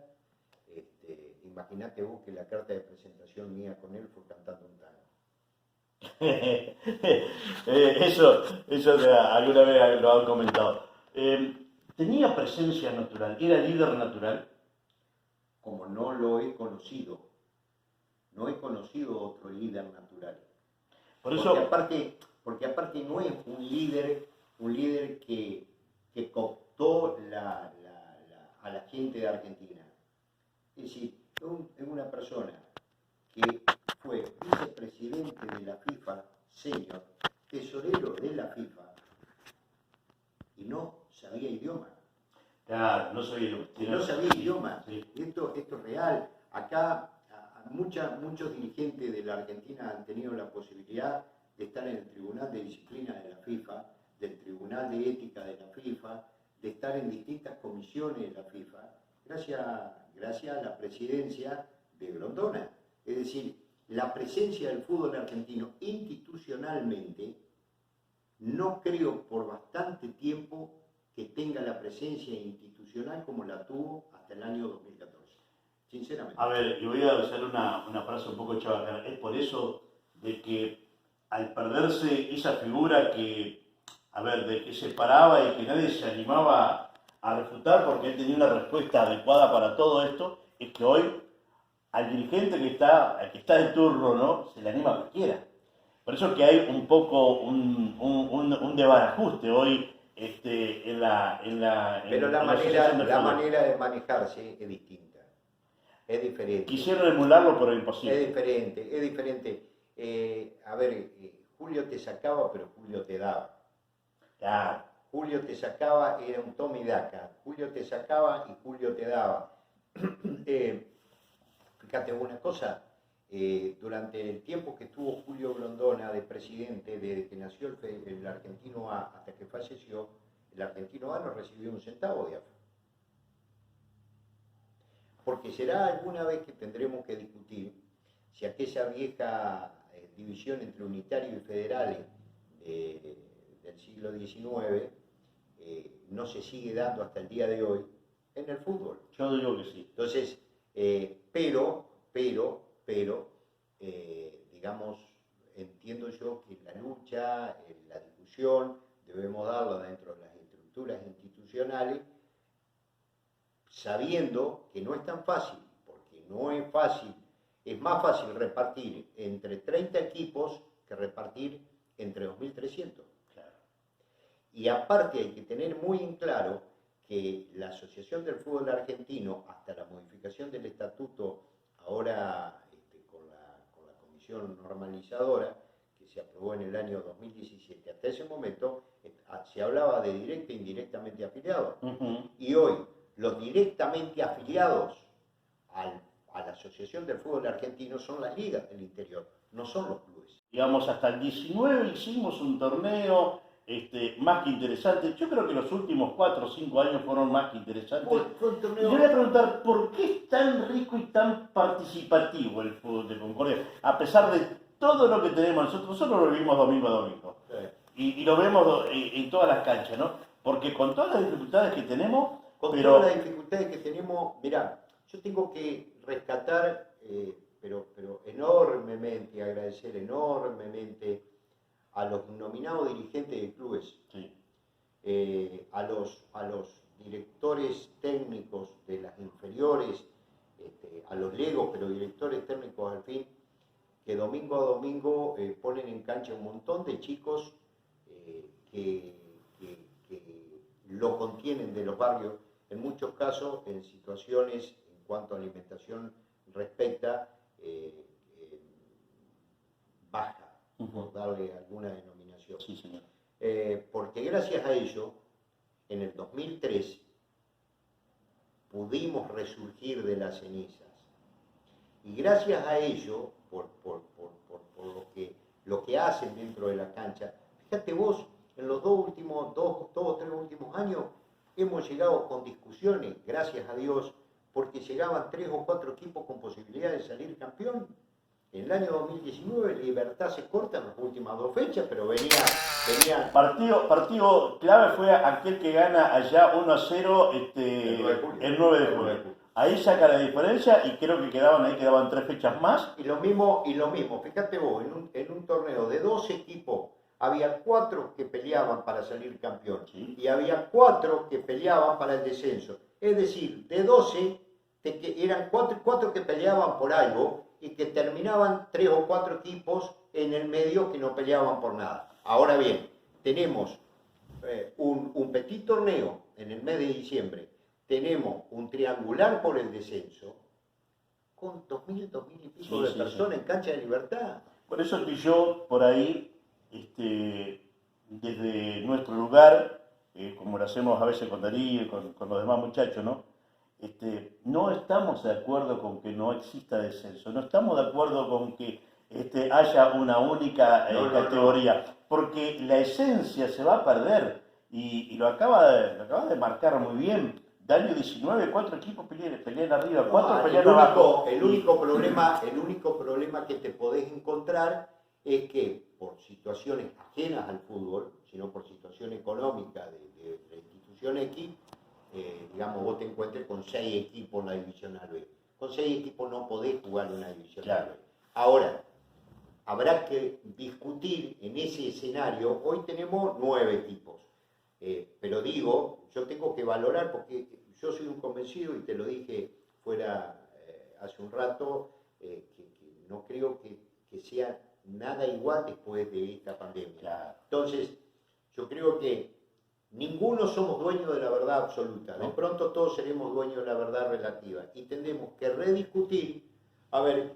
Imagínate vos que la carta de presentación mía con él fue cantando un tango. Alguna vez lo han comentado. Tenía presencia natural, era líder natural. Como no lo he conocido, no he conocido otro líder natural. Por eso, Porque aparte no es un líder que cooptó a la gente de Argentina. Es decir, es una persona que fue vicepresidente de la FIFA, senior, tesorero de la FIFA, y no sabía idioma. claro, no sabía. No sabía idioma. Sí. Esto es real. Acá muchos dirigentes de la Argentina han tenido la posibilidad de estar en el Tribunal de Disciplina de la FIFA, del Tribunal de Ética de la FIFA, de estar en distintas comisiones de la FIFA, gracias a la presidencia de Grondona. Es decir, la presencia del fútbol argentino institucionalmente, no creo por bastante tiempo que tenga la presencia institucional como la tuvo hasta el año 2014, sinceramente. A ver, y voy a usar una frase un poco chabacana. Es por eso de que al perderse esa figura que, a ver, de que se paraba y que nadie se animaba a refutar porque él tenía una respuesta adecuada para todo esto, es que hoy al dirigente al que está de turno, ¿no? Se le anima a cualquiera. Por eso que hay un poco un desbarajuste hoy en la Pero la manera de manejarse es distinta, es diferente. Quisieron emularlo, pero es imposible. Es diferente. Julio te sacaba, pero Julio te daba. Claro. Julio te sacaba, era un toma y daca. Julio te sacaba y Julio te daba. Fíjate una cosa, durante el tiempo que estuvo Julio Grondona de presidente, desde que nació el Argentino A hasta que falleció, el Argentino A no recibió un centavo de AFA. Porque será alguna vez que tendremos que discutir si aquella vieja división entre unitarios y federales del siglo XIX no se sigue dando hasta el día de hoy en el fútbol. Yo digo que sí. Entonces, digamos, entiendo yo que la lucha, la discusión, debemos darla dentro de las estructuras institucionales, sabiendo que no es tan fácil, porque no es fácil, es más fácil repartir entre 30 equipos que repartir entre 2.300. Claro. Y aparte hay que tener muy en claro que la Asociación del Fútbol Argentino, hasta la modificación del estatuto, ahora con la comisión normalizadora, que se aprobó en el año 2017, hasta ese momento se hablaba de directa e indirectamente afiliados. Y hoy, los directamente afiliados a la Asociación del Fútbol Argentino son las ligas del interior, no son los clubes. Digamos, hasta el 19 hicimos un torneo más que interesante. Yo creo que los últimos 4 o 5 años fueron más que interesantes. Yo voy a preguntar, ¿por qué es tan rico y tan participativo el fútbol de Concordia? A pesar de todo lo que tenemos nosotros lo vivimos domingo a domingo. Sí. Y lo vemos en todas las canchas, ¿no? Porque con todas las dificultades que tenemos... todas las dificultades que tenemos, mirá, yo tengo que rescatar, pero enormemente, agradecer enormemente a los nominados dirigentes de clubes, sí. A los directores técnicos de las inferiores, a los legos, pero directores técnicos al fin, que domingo a domingo ponen en cancha un montón de chicos que lo contienen de los barrios, en muchos casos en situaciones en cuanto a alimentación respecta baja, por darle alguna denominación. Sí, señor. Porque gracias a ello, en el 2003, pudimos resurgir de las cenizas. Y gracias a ello, por lo que hacen dentro de la cancha, fíjate vos, en los dos o tres últimos años, hemos llegado con discusiones, gracias a Dios, porque llegaban 3 o 4 equipos con posibilidad de salir campeón. En el año 2019 Libertad se corta en las últimas 2 fechas, pero venía... Partido clave fue aquel que gana allá 1-0 el 9 de julio. ahí saca la diferencia y creo que quedaban 3 fechas más. Y lo mismo, fíjate vos, en un torneo de 12 equipos, había 4 que peleaban para salir campeón, Sí. y había 4 que peleaban para el descenso. Es decir, de 12, eran 4 que peleaban por algo, y que terminaban 3 o 4 equipos en el medio que no peleaban por nada. Ahora bien, tenemos un petit torneo en el mes de diciembre, tenemos un triangular por el descenso, con 2.000 y pico de personas en cancha de Libertad. Por eso estoy yo por ahí, desde nuestro lugar, como lo hacemos a veces con Darío y con los demás muchachos, ¿no? No estamos de acuerdo con que no exista descenso, no estamos de acuerdo con que haya una única categoría, porque la esencia se va a perder y lo acaba de marcar muy bien. De año 19, 4 equipos pelean arriba, 4 pelean abajo. El único problema que te podés encontrar es que por situaciones ajenas al fútbol, sino por situación económica de la institución X, digamos, vos te encuentres con 6 equipos en la Divisional B. Con 6 equipos no podés jugar en una Divisional B. Ahora, habrá que discutir en ese escenario. Hoy tenemos 9 equipos. Pero digo, yo tengo que valorar, porque yo soy un convencido, y te lo dije fuera hace un rato, que no creo que sea nada igual después de esta pandemia. Claro. Entonces, yo creo que ninguno somos dueños de la verdad absoluta. De pronto todos seremos dueños de la verdad relativa. Y tendremos que rediscutir, a ver,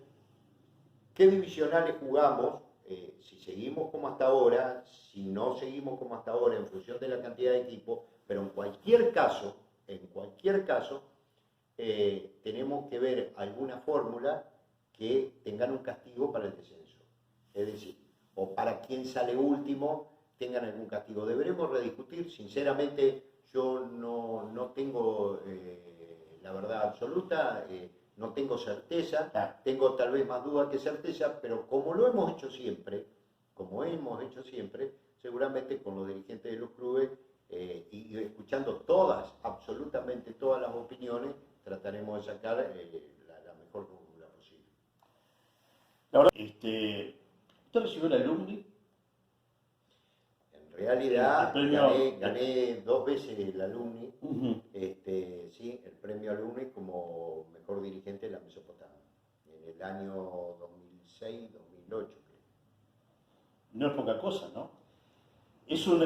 qué divisionales jugamos, si seguimos como hasta ahora, si no seguimos como hasta ahora en función de la cantidad de equipos, pero en cualquier caso, tenemos que ver alguna fórmula que tengan un castigo para el descenso. Es decir, o para quien sale último tengan algún castigo. Deberemos rediscutir. Sinceramente, yo no tengo la verdad absoluta, no tengo certeza, tengo tal vez más duda que certeza, pero como hemos hecho siempre, seguramente con los dirigentes de los clubes y escuchando absolutamente todas las opiniones, trataremos de sacar la mejor fórmula posible. La verdad, ¿usted recibió el alumni? En realidad, premio... gané 2 veces el alumni, Uh-huh. sí, el premio alumni como mejor dirigente de la Mesopotamia, en el año 2006-2008. No es poca cosa, ¿no? Es un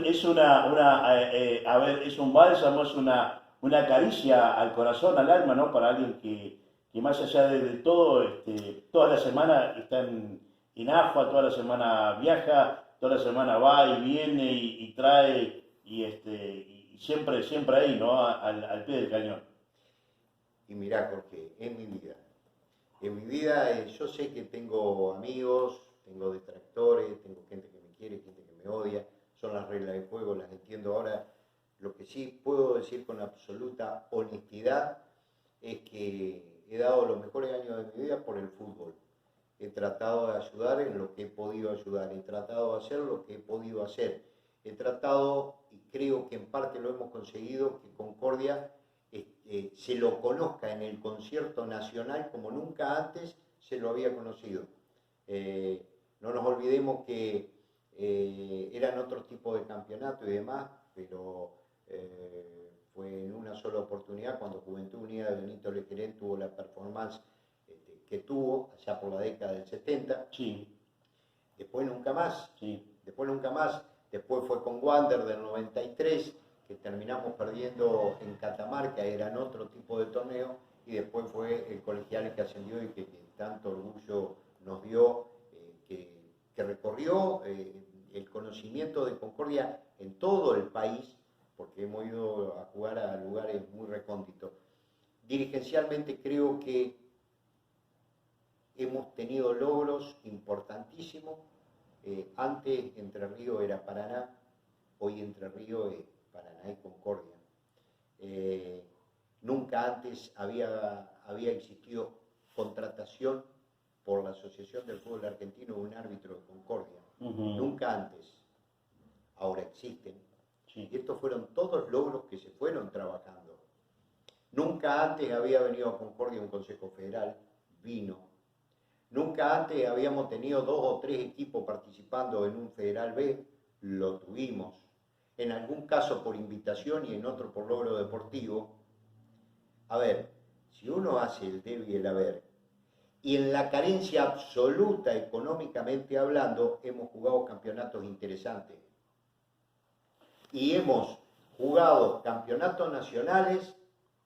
bálsamo, es una caricia al corazón, al alma, ¿no? Para alguien que más allá de todo, toda la semana está en AFA, toda la semana viaja, toda la semana va y viene y trae y siempre ahí, ¿no? Al pie del cañón. Y mirá, Jorge, en mi vida yo sé que tengo amigos, tengo detractores, tengo gente que me quiere, gente que me odia, son las reglas del juego, las entiendo. Ahora, lo que sí puedo decir con absoluta honestidad es que he dado los mejores años de mi vida por el fútbol. He tratado de ayudar en lo que he podido ayudar, he tratado de hacer lo que he podido hacer, he tratado, y creo que en parte lo hemos conseguido, que Concordia se lo conozca en el concierto nacional como nunca antes se lo había conocido. No nos olvidemos que eran otros tipos de campeonato y demás, pero fue en una sola oportunidad cuando Juventud Unida de Benito Lequerén tuvo la performance que tuvo allá por la década del 70. Sí. Después nunca más. Sí. Después fue con Wander del 93, que terminamos perdiendo en Catamarca, eran otro tipo de torneo, y después fue el Colegiales que ascendió y que tanto orgullo nos dio, que recorrió el conocimiento de Concordia en todo el país, porque hemos ido a jugar a lugares muy recónditos. Dirigencialmente creo que hemos tenido logros importantísimos. Antes Entre Ríos era Paraná, hoy Entre Ríos es Paraná y Concordia. Nunca antes había existido contratación por la Asociación del Fútbol Argentino de un árbitro de Concordia. Uh-huh. Nunca antes. Ahora existen. Sí. Y estos fueron todos logros que se fueron trabajando. Nunca antes había venido a Concordia un Consejo Federal, vino. Nunca antes habíamos tenido 2 o 3 equipos participando en un Federal B, lo tuvimos. En algún caso por invitación y en otro por logro deportivo. A ver, si uno hace el debe y el haber, y en la carencia absoluta económicamente hablando, hemos jugado campeonatos interesantes. Y hemos jugado campeonatos nacionales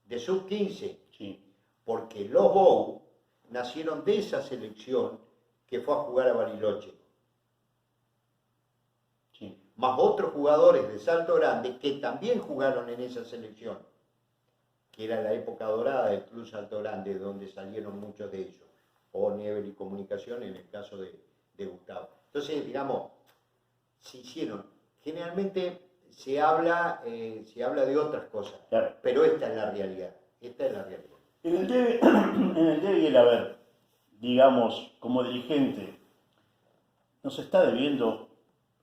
de sub-15, Sí. porque los Bou nacieron de esa selección que fue a jugar a Bariloche. Sí. Más otros jugadores de Salto Grande que también jugaron en esa selección, que era la época dorada del Club Salto Grande, donde salieron muchos de ellos, o Nivel y Comunicación en el caso de Gustavo. Entonces, digamos, se hicieron. Generalmente se habla de otras cosas, Claro. pero esta es la realidad. Esta es la realidad. En el debe y el haber, digamos, como dirigente, nos está debiendo,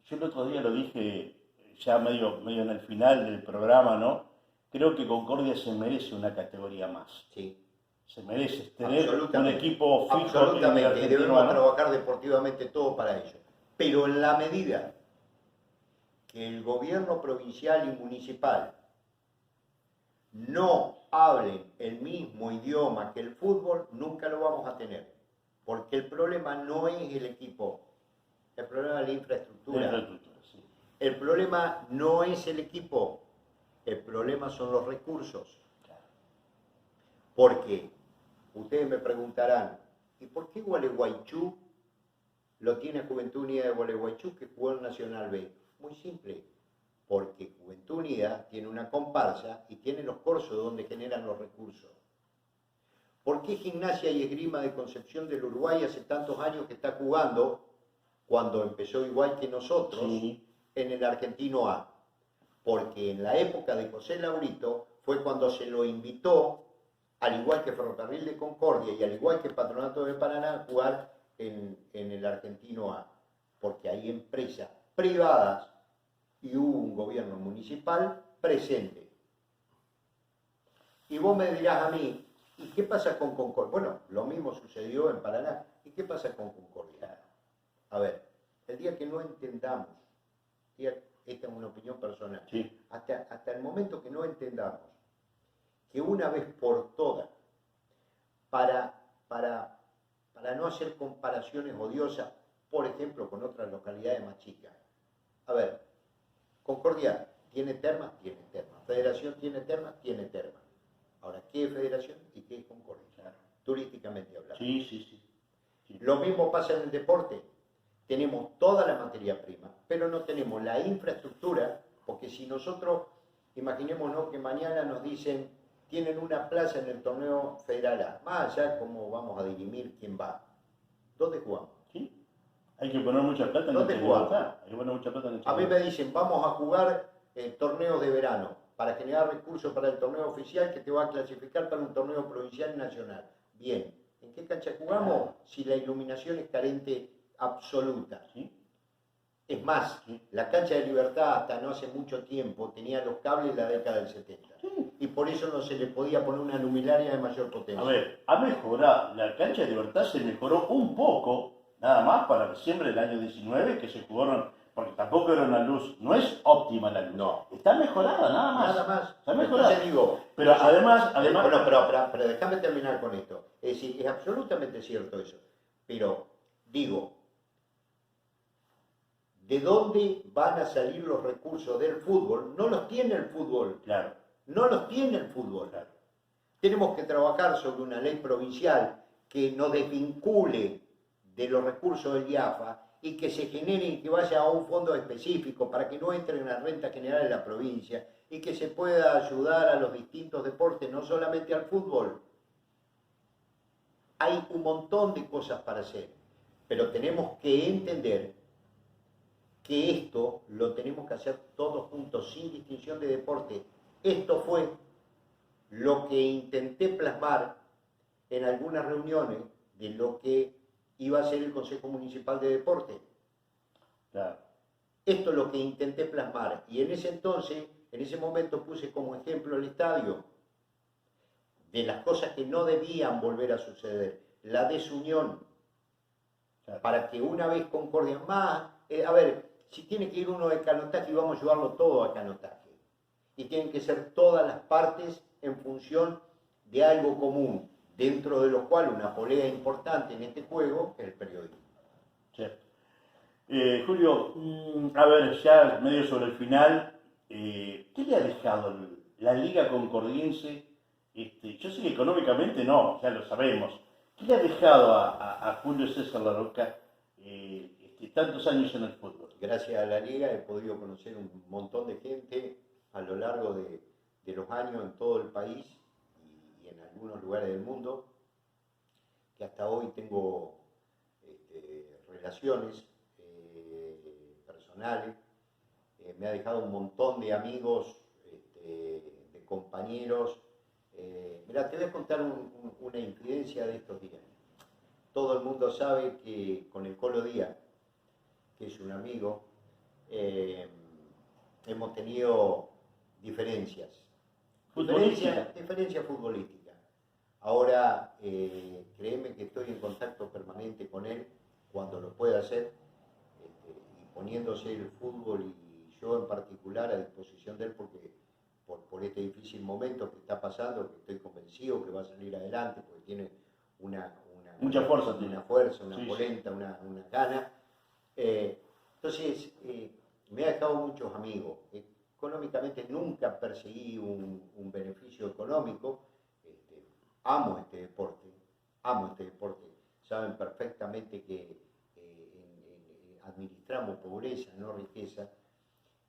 yo el otro día lo dije ya medio en el final del programa, ¿no? Creo que Concordia se merece una categoría más. Sí. Se merece tener un Absolutamente. equipo fijo en el Absolutamente, argentino, debemos ¿no? trabajar deportivamente todo para ello. Pero en la medida que el gobierno provincial y municipal no hablen el mismo idioma que el fútbol, nunca lo vamos a tener. Porque el problema no es el equipo, el problema es la infraestructura. Sí. El problema no es el equipo, el problema son los recursos. Claro. Porque ustedes me preguntarán, ¿y por qué Gualeguaychú lo tiene Juventud Unida de Gualeguaychú que jugó en Nacional B? Muy simple, porque Juventud Unida tiene una comparsa y tiene los corsos donde generan los recursos. ¿Por qué Gimnasia y Esgrima de Concepción del Uruguay hace tantos años que está jugando, cuando empezó igual que nosotros, Sí. en el Argentino A? Porque en la época de José Laurito fue cuando se lo invitó, al igual que Ferrocarril de Concordia y al igual que Patronato de Paraná, a jugar en el Argentino A. Porque hay empresas privadas y hubo un gobierno municipal presente. Y vos me dirás a mí, ¿y qué pasa con Concordia? Bueno, lo mismo sucedió en Paraná. ¿Y qué pasa con Concordia? A ver, el día que no entendamos, esta es una opinión personal, Sí. hasta el momento que no entendamos que una vez por todas, para no hacer comparaciones odiosas, por ejemplo, con otras localidades más chicas. A ver, Concordia tiene termas, tiene termas. Federación tiene termas, tiene termas. Ahora, ¿qué es federación y qué es Concordia? Claro. Turísticamente hablando. Sí. Lo mismo pasa en el deporte. Tenemos toda la materia prima, pero no tenemos la infraestructura, porque si nosotros, imaginémonos que mañana nos dicen, tienen una plaza en el torneo federal A, más allá cómo vamos a dirimir quién va. ¿Dónde jugamos? Sí. Hay que poner mucha plata en ¿Dónde el jugamos? Hay que poner mucha plata en el A mí me dicen, vamos a jugar torneos de verano para generar recursos para el torneo oficial que te va a clasificar para un torneo provincial y nacional. Bien, ¿en qué cancha jugamos si la iluminación es carente absoluta? ¿Sí? Es más, Sí. la cancha de Libertad hasta no hace mucho tiempo tenía los cables en la década del 70. Sí. Y por eso no se le podía poner una luminaria de mayor potencia. A ver, ha mejorado, la cancha de Libertad se mejoró un poco, nada más para diciembre del año 19, que se jugaron, porque tampoco era una luz, no es óptima la luz. No. Está mejorada, nada más. Nada más. Está mejorada. Entonces digo, pero además... Bueno, pero déjame terminar con esto. Es decir, es absolutamente cierto eso. Pero digo, ¿de dónde van a salir los recursos del fútbol? No los tiene el fútbol. Claro. No los tiene el fútbol. Claro. Tenemos que trabajar sobre una ley provincial que nos desvincule de los recursos del IAFA y que se genere y que vaya a un fondo específico para que no entre en la renta general de la provincia y que se pueda ayudar a los distintos deportes, no solamente al fútbol. Hay un montón de cosas para hacer, pero tenemos que entender que esto lo tenemos que hacer todos juntos, sin distinción de deporte. Esto fue lo que intenté plasmar en algunas reuniones de lo que iba a ser el Consejo Municipal de Deporte. Claro. Esto es lo que intenté plasmar. Y en ese entonces, en ese momento puse como ejemplo el estadio. de las cosas que no debían volver a suceder, la desunión, para que una vez Concordia más, a ver, si tiene que ir uno de canotaje, vamos a llevarlo todo a canotaje, y tienen que ser todas las partes en función de algo común, dentro de lo cual una polea importante en este juego es el periodismo. Cierto. Julio, a ver, ya medio sobre el final, ¿qué le ha dejado la Liga Concordiense? Yo sé que económicamente no, ya lo sabemos. ¿Qué le ha dejado a Julio César Larroca tantos años en el fútbol? Gracias a la Liga he podido conocer un montón de gente a lo largo de los años en todo el país y en algunos lugares del mundo, que hasta hoy tengo relaciones personales. Me ha dejado un montón de amigos, de compañeros. Mirá, te voy a contar una infidencia de estos días. Todo el mundo sabe que con el Colo Díaz, que es un amigo, hemos tenido diferencias. Diferencias futbolísticas. Ahora, créeme que estoy en contacto permanente con él cuando lo pueda hacer, y poniéndose el fútbol y yo en particular a disposición de él, porque por este difícil momento que está pasando, que estoy convencido que va a salir adelante, porque tiene mucha fuerza, una polenta, una gana. Entonces, me ha dejado muchos amigos. Económicamente nunca perseguí un beneficio económico. Amo este deporte. Saben perfectamente que administramos pobreza, no riqueza.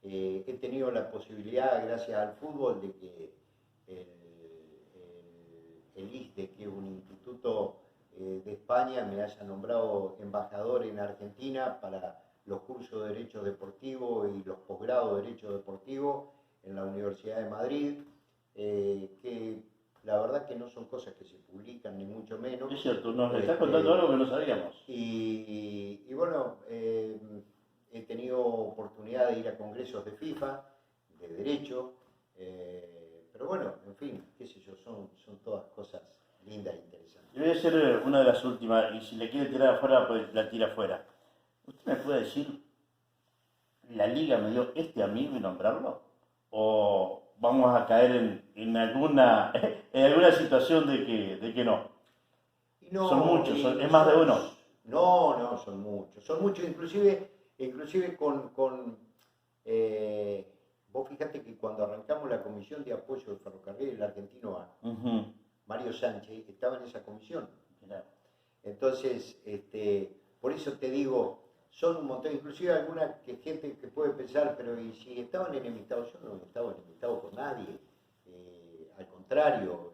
He tenido la posibilidad, gracias al fútbol, de que el ISDE, que es un instituto de España, me haya nombrado embajador en Argentina para los cursos de Derecho Deportivo y los posgrados de Derecho Deportivo en la Universidad de Madrid, que la verdad que no son cosas que se publican, ni mucho menos. Es cierto, nos estás contando algo que no sabíamos. Y bueno, he tenido oportunidad de ir a congresos de FIFA, de Derecho, pero bueno, en fin, qué sé yo, son todas cosas lindas e interesantes. Le voy a hacer una de las últimas, y si le quiere tirar afuera, pues la tira afuera. ¿Usted me puede decir, la Liga me dio este amigo y nombrarlo? ¿O vamos a caer en alguna situación de que no? No, son muchos, es más de uno. No, son muchos, inclusive con vos fíjate que cuando arrancamos la comisión de apoyo del ferrocarril, el Argentino A, Mario Sánchez estaba en esa comisión. Entonces, por eso te digo, son un montón, inclusive alguna gente que puede pensar, pero ¿y si estaban enemistados? Yo no estaba enemistado con nadie, al contrario,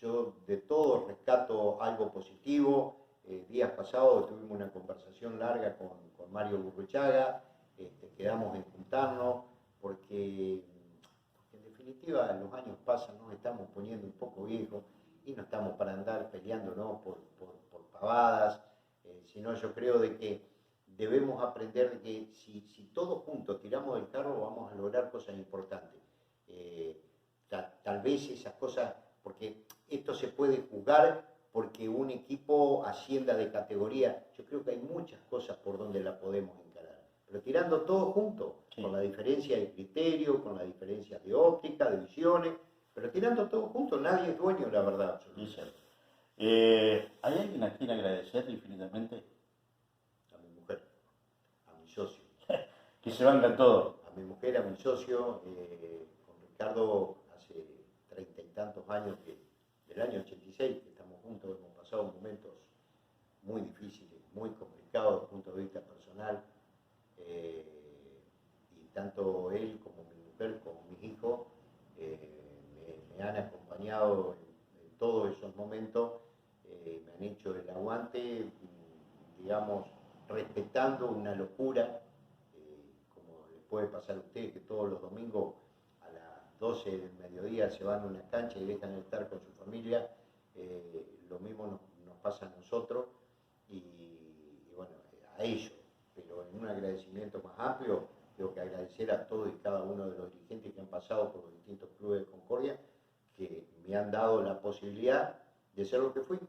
yo de todo rescato algo positivo. Días pasados tuvimos una conversación larga con Mario Gurruchaga, quedamos en juntarnos, porque en definitiva los años pasan, nos estamos poniendo un poco viejos y no estamos para andar peleándonos por pavadas, sino yo creo de que debemos aprender de que si todos juntos tiramos del carro vamos a lograr cosas importantes. Tal vez esas cosas, porque esto se puede juzgar porque un equipo ascienda de categoría, yo creo que hay muchas cosas por donde la podemos encarar, pero tirando todos juntos, con la diferencia de criterio, con la diferencia de óptica, de visiones, pero tirando todos juntos, nadie es dueño, la verdad. ¿Hay alguien a quien agradecer infinitamente? A mi mujer, a mi socio. Que se bancan todo. A mi mujer, a mi socio, con Ricardo hace 30 y tantos años, del año 86, que estamos juntos, hemos pasado momentos muy difíciles, muy complicados desde el punto de vista personal, y tanto él como mi mujer, como mis hijos, me han acompañado en todos esos momentos, me han hecho el aguante, digamos, respetando una locura, como les puede pasar a ustedes, que todos los domingos a las 12 del mediodía se van a una cancha y dejan de estar con su familia. Lo mismo nos pasa a nosotros y bueno, a ellos, pero en un agradecimiento más amplio, tengo que agradecer a todos y cada uno de los dirigentes que han pasado por los distintos clubes de Concordia, que me han dado la posibilidad de ser lo que fui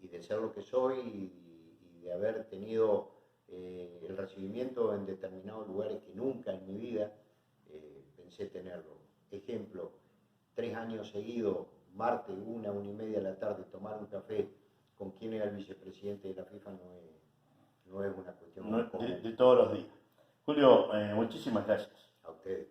y de ser lo que soy y de haber tenido el recibimiento en determinados lugares que nunca en mi vida pensé tenerlo. Ejemplo, 3 años seguidos, martes, 1:30 de la tarde, tomar un café con quien era el vicepresidente de la FIFA no es una cuestión No, común. de todos los días. Julio, muchísimas gracias. A ustedes.